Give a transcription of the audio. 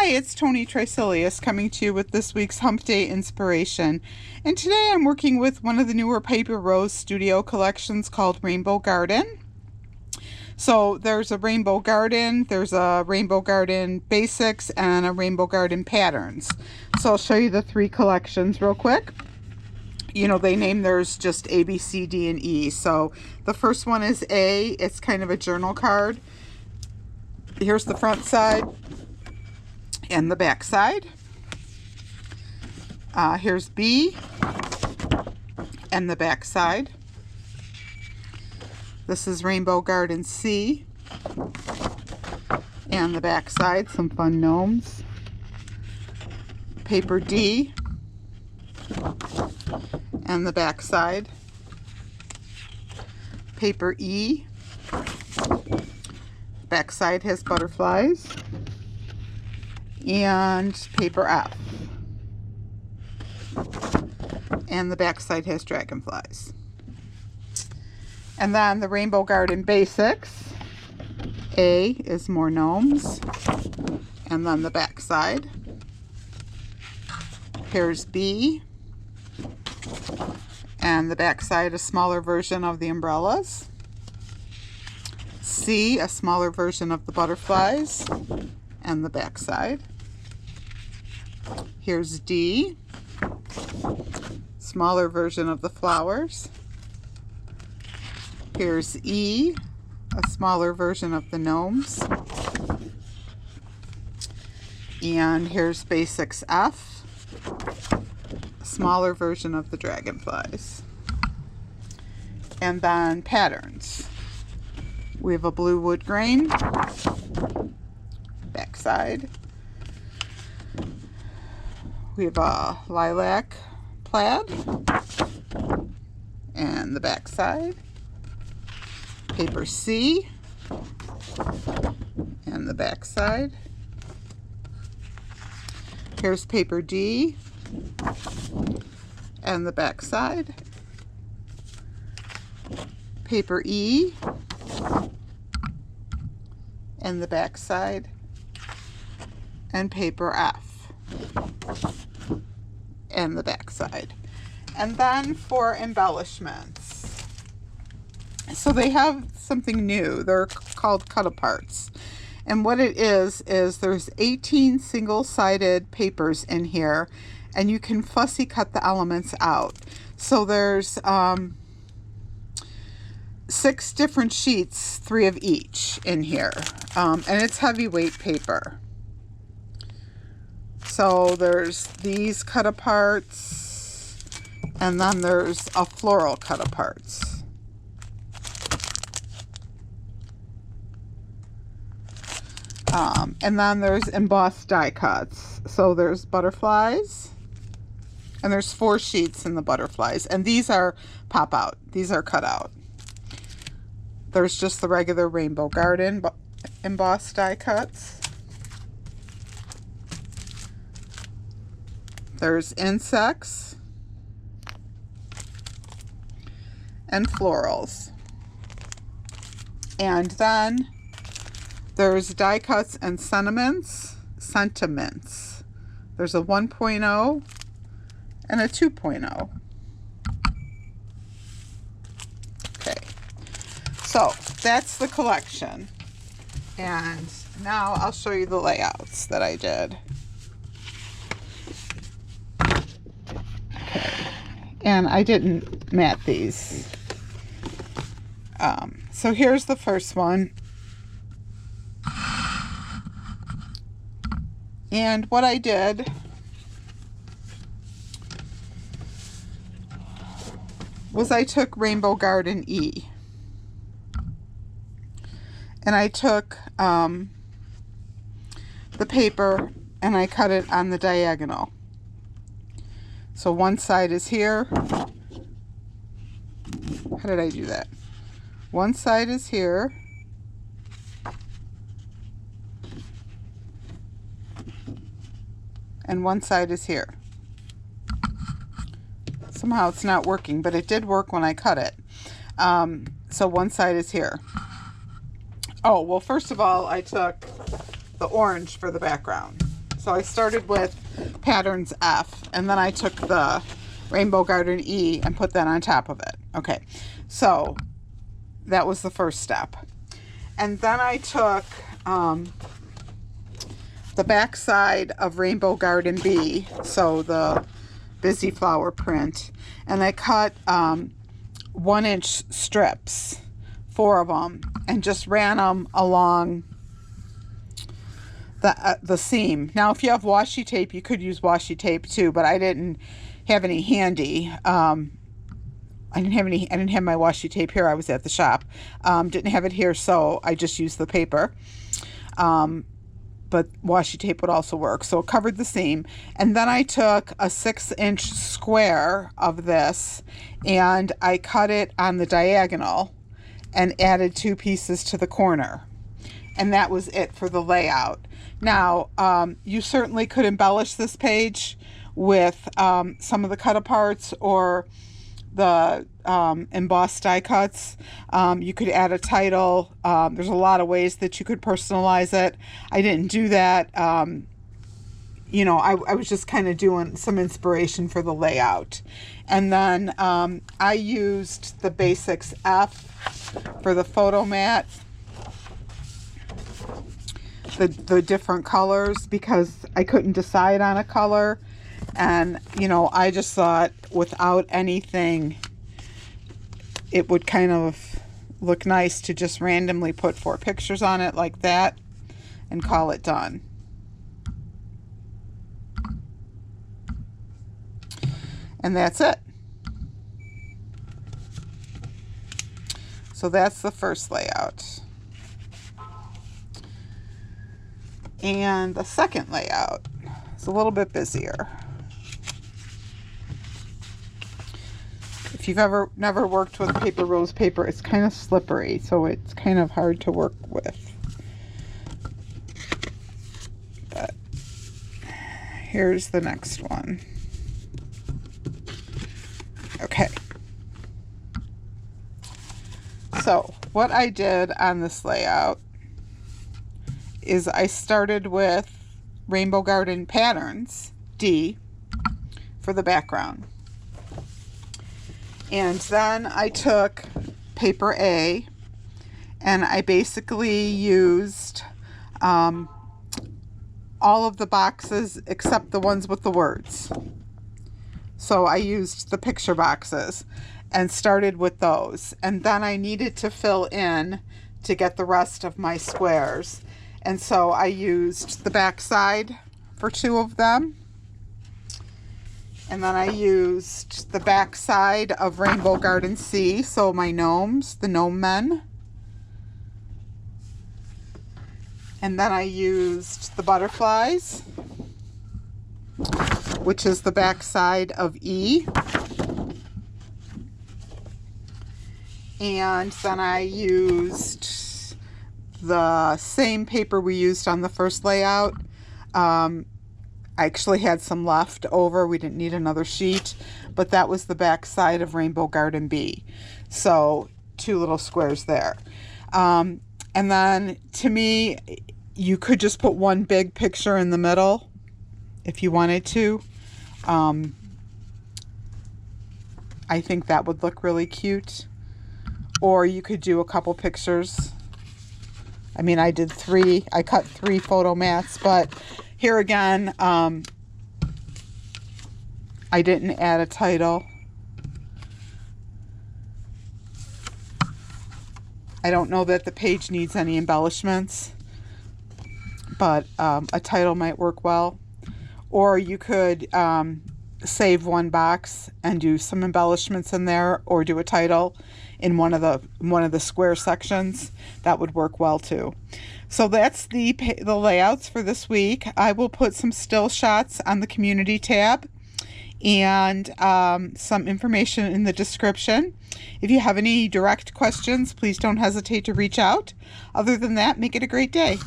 Hi, it's Tony Trisilius coming to you with this week's Hump Day inspiration. And today I'm working with one of the newer Paper Rose Studio collections called Rainbow Garden. So there's a Rainbow Garden, there's a Rainbow Garden Basics, and a Rainbow Garden Patterns. So I'll show you the three collections real quick. You know, they name theirs just A, B, C, D, and E. So the first one is A. It's kind of a journal card. Here's the front side and the back side. Here's B and the back side. This is Rainbow Garden C and the back side, some fun gnomes. Paper D and the back side. Paper E, back side has butterflies. And paper F, and the back side has dragonflies. And then the Rainbow Garden Basics, A is more gnomes, and then the back side. Here's B, and the back side, a smaller version of the umbrellas. C, a smaller version of the butterflies, and the back side. Here's D, smaller version of the flowers. Here's E, a smaller version of the gnomes. And here's Basics F, a smaller version of the dragonflies. And then patterns. We have a blue wood grain, back side. We have a lilac plaid and the back side. Paper C and the back side. Here's paper D and the back side. Paper E and the back side. And paper F and the back side. And then for embellishments, so they have something new. They're called cut-aparts, and what it is there's 18 single-sided papers in here, and you can fussy cut the elements out. So there's 6 different sheets, 3 of each in here, and it's heavyweight paper. So there's these cut-aparts, and then there's a floral cut-aparts. And then there's embossed die cuts. So there's butterflies, and there's 4 sheets in the butterflies, and these are pop out. These are cut out. There's just the regular Rainbow Garden embossed die cuts. There's insects and florals. And then there's die cuts and sentiments. There's a 1.0 and a 2.0. Okay, so that's the collection. And now I'll show you the layouts that I did. And I didn't mat these. So here's the first one. And what I did was I took Rainbow Garden E. And I took the paper and I cut it on the diagonal. So one side is here. How did I do that? One side is here. And one side is here. Somehow it's not working, but it did work when I cut it. So one side is here. Oh, well, first of all, I took the orange for the background. So I started with patterns F, and then I took the Rainbow Garden E and put that on top of it. Okay, so that was the first step. And then I took the back side of Rainbow Garden B, so the Busy Flower print, and I cut 1-inch strips, 4 of them, and just ran them along the seam. Now, if you have washi tape, you could use washi tape too, but I didn't have any handy. I didn't have my washi tape here. I was at the shop. Didn't have it here, so I just used the paper. But washi tape would also work. So it covered the seam. And then I took a 6-inch square of this and I cut it on the diagonal and added 2 pieces to the corner. And that was it for the layout. Now, you certainly could embellish this page with some of the cut aparts or the embossed die cuts. You could add a title. There's a lot of ways that you could personalize it. I didn't do that. I was just kind of doing some inspiration for the layout. And then I used the Basics F for the photo mat, the different colors, because I couldn't decide on a color. And, I just thought without anything, it would kind of look nice to just randomly put 4 pictures on it like that and call it done. And that's it. So that's the first layout. And the second layout is a little bit busier. If you've never worked with paper rose paper, it's kind of slippery, so it's kind of hard to work with. But here's the next one. Okay. So what I did on this layout is I started with Rainbow Garden Patterns D for the background. And then I took paper A and I basically used all of the boxes except the ones with the words. So I used the picture boxes and started with those. And then I needed to fill in to get the rest of my squares. And so I used the back side for 2 of them. And then I used the back side of Rainbow Garden C, so my gnomes, the gnome men. And then I used the butterflies, which is the back side of E. And then I used the same paper we used on the first layout. I actually had some left over. We didn't need another sheet, but that was the back side of Rainbow Garden B. So 2 little squares there. And then to me, you could just put 1 big picture in the middle if you wanted to. I think that would look really cute. Or you could do a couple pictures. I mean, I did 3. I cut 3 photo mats, but here again, I didn't add a title. I don't know that the page needs any embellishments, but a title might work well. Or you could save 1 box and do some embellishments in there, or do a title in one of the square sections. That would work well too. So that's the layouts for this week. I will put some still shots on the community tab and some information in the description. If you have any direct questions, please don't hesitate to reach out. Other than that, make it a great day.